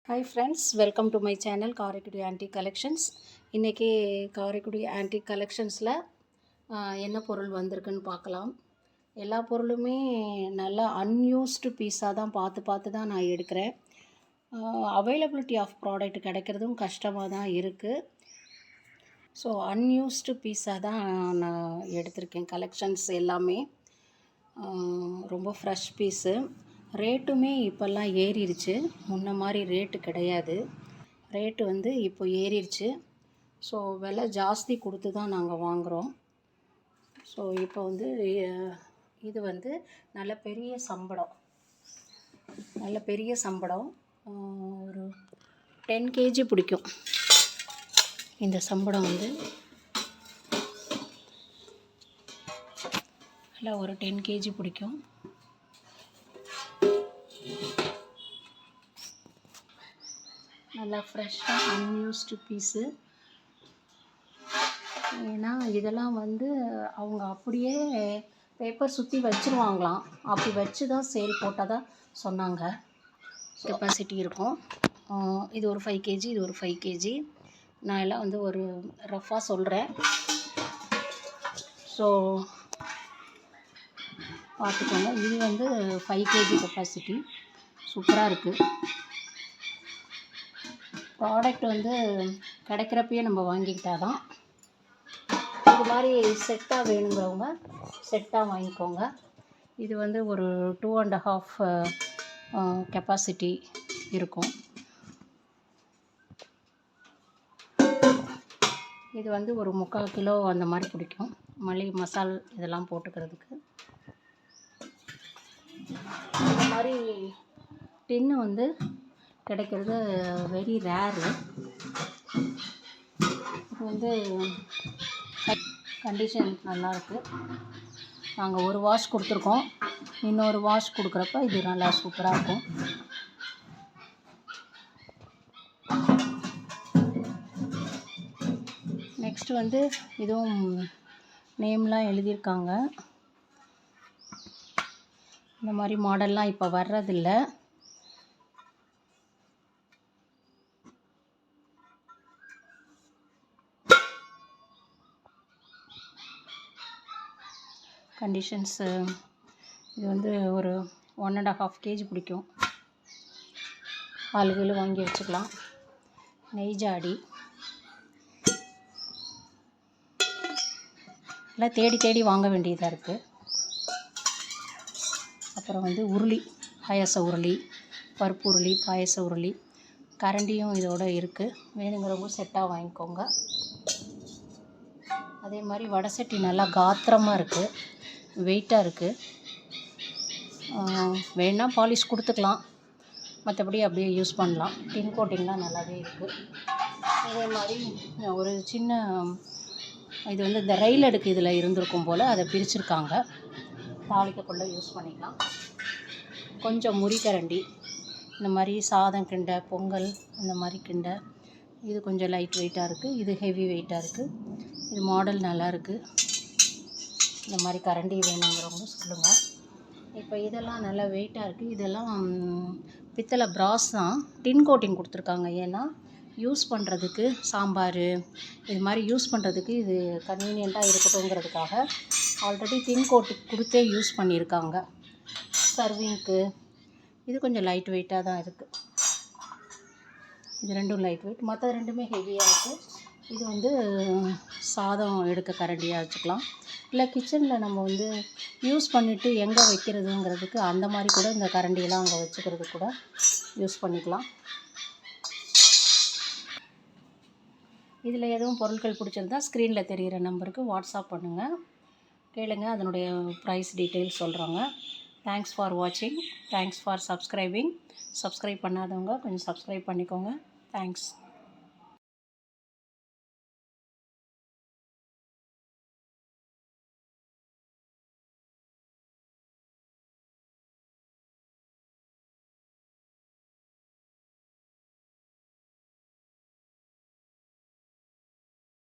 Hi friends, welcome to my channel Karaikudi antique collections. இன்றைக்கி Karaikudi antique கலெக்ஷன்ஸில் என்ன பொருள் வந்திருக்குன்னு பார்க்கலாம். எல்லா பொருளுமே நல்லா அன்யூஸ்டு பீஸாக தான் பார்த்து தான் நான் எடுக்கிறேன். அவைலபிலிட்டி ஆஃப் ப்ராடக்ட் கிடைக்கிறதும் கஷ்டமாக தான் இருக்குது. ஸோ அன்யூஸ்டு பீஸாக தான் நான் எடுத்திருக்கேன். கலெக்ஷன்ஸ் எல்லாமே ரொம்ப ஃப்ரெஷ் பீஸு. ரேட்டுமே இப்போல்லாம் ஏறிடுச்சு. முன்ன மாதிரி ரேட்டு கிடையாது. ரேட்டு இப்போ ஏறிடுச்சு. ஸோ விலை ஜாஸ்தி கொடுத்து தான் நாங்கள் வாங்குகிறோம். ஸோ இப்போ இது நல்ல பெரிய சம்படம் ஒரு 10 kg பிடிக்கும். இந்த சம்படம் நல்லா ஒரு 10 kg பிடிக்கும். நல்லா ஃப்ரெஷ்ஷாக அன்யூஸ்டு பீஸு. ஏன்னா இதெல்லாம் அவங்க அப்படியே பேப்பர் சுற்றி வச்சுருவாங்களாம். அப்படி வச்சு தான் சேல் போட்டதாக சொன்னாங்க. கெப்பாசிட்டி இருக்கும். இது ஒரு 5 kg, இது ஒரு 5 kg. நான் எல்லாம் ஒரு ரஃபாக சொல்கிறேன். ஸோ பார்த்துக்கோங்க. இது 5 kg கெப்பாசிட்டி. சூப்பராக இருக்குது. ப்ராடக்ட் கிடைக்கிறப்பயே நம்ம வாங்கிக்கிட்டா தான். இது மாதிரி செட்டாக வேணுங்கிறவங்க செட்டாக வாங்கிக்கோங்க. இது ஒரு 2.5 கெப்பாசிட்டி இருக்கும். இது ஒரு 3/4 கிலோ அந்த மாதிரி பிடிக்கும். மளிகை மசால் இதெல்லாம் போட்டுக்கிறதுக்கு. இந்த மாதிரி டின்னு கிடைக்கிறது வெரி ரேரு. இது கண்டிஷன் நல்லாயிருக்கு. நாங்கள் ஒரு வாஷ் கொடுத்துருக்கோம். இன்னொரு வாஷ் கொடுக்குறப்ப இது நல்லா சூப்பராக இருக்கும். நெக்ஸ்ட்டு இதுவும் நேம்லாம் எழுதியிருக்காங்க. இந்த மாதிரி மாடல்லாம் இப்போ வர்றதில்லை. கண்டிஷன்ஸு இது ஒரு 1.5 kg பிடிக்கும். ஆளுகள் வாங்கி வச்சுக்கலாம். நெய் ஜாடி எல்லாம் தேடி வாங்க வேண்டியதாக இருக்குது. அப்புறம் உருளி, பாயச உருளி, பருப்பு உருளி, பாயச உருளி, கரண்டியும் இதோடு இருக்குது. வேணுங்கிறவங்க செட்டாக வாங்கிக்கோங்க. அதே மாதிரி வடசட்டி நல்லா காத்திரமாக இருக்குது, வெயிட்டாக இருக்குது. வேணால் பாலிஷ் கொடுத்துக்கலாம், மற்றபடி அப்படியே யூஸ் பண்ணலாம். டின் கோட்டிங்லாம் நல்லாவே இருக்குது. அதே மாதிரி ஒரு சின்ன இது இந்த ரயில் அடுக்கு இதில் இருந்திருக்கும் போல், அதை பிரிச்சுருக்காங்க. தாளிக்கக்குள்ளே யூஸ் பண்ணிக்கலாம். கொஞ்சம் முறிக்கரண்டி, இந்த மாதிரி சாதம் கிண்ட, பொங்கல் இந்த மாதிரி கிண்ட. இது கொஞ்சம் லைட் வெயிட்டாக இருக்குது, இது ஹெவி வெயிட்டாக இருக்குது. இது மாடல் நல்லாயிருக்கு. இந்த மாதிரி கரண்டி வேணுங்கிறவங்க சொல்லுங்கள். இப்போ இதெல்லாம் நல்லா வெயிட்டாக இருக்குது. இதெல்லாம் பித்தளை பிராஸ் தான். டின் கோட்டிங் கொடுத்துருக்காங்க. ஏன்னா யூஸ் பண்ணுறதுக்கு சாம்பார் இது மாதிரி யூஸ் பண்ணுறதுக்கு இது கன்வீனியண்ட்டாக இருக்கட்டும்ங்கிறதுக்காக ஆல்ரெடி டின் கோட்டிங் கொடுத்தே யூஸ் பண்ணியிருக்காங்க. சர்விங்க்கு இது கொஞ்சம் லைட் வெயிட்டாக தான் இருக்குது. இது ரெண்டும் லைட் வெயிட், மற்ற ரெண்டுமே ஹெவியாக இருக்குது. இது சாதம் எடுக்க கரண்டியாக வச்சுக்கலாம். இல்லை கிச்சனில் நம்ம யூஸ் பண்ணிவிட்டு எங்கே வைக்கிறதுங்கிறதுக்கு அந்த மாதிரி கூட இந்த கரண்டியெல்லாம் அங்கே வச்சுக்கிறதுக்கு கூட யூஸ் பண்ணிக்கலாம். இதில் எதுவும் பொருட்கள் பிடிச்சிருந்தா ஸ்க்ரீனில் தெரிகிற நம்பருக்கு வாட்ஸ்அப் பண்ணுங்கள், கேளுங்க. அதனுடைய ப்ரைஸ் டீட்டெயில்ஸ் சொல்கிறாங்க. தேங்க்ஸ் ஃபார் வாட்சிங். தேங்க்ஸ் ஃபார் சப்ஸ்கிரைப் பண்ணாதவங்க கொஞ்சம் சப்ஸ்கிரைப் பண்ணிக்கோங்க. தேங்க்ஸ்.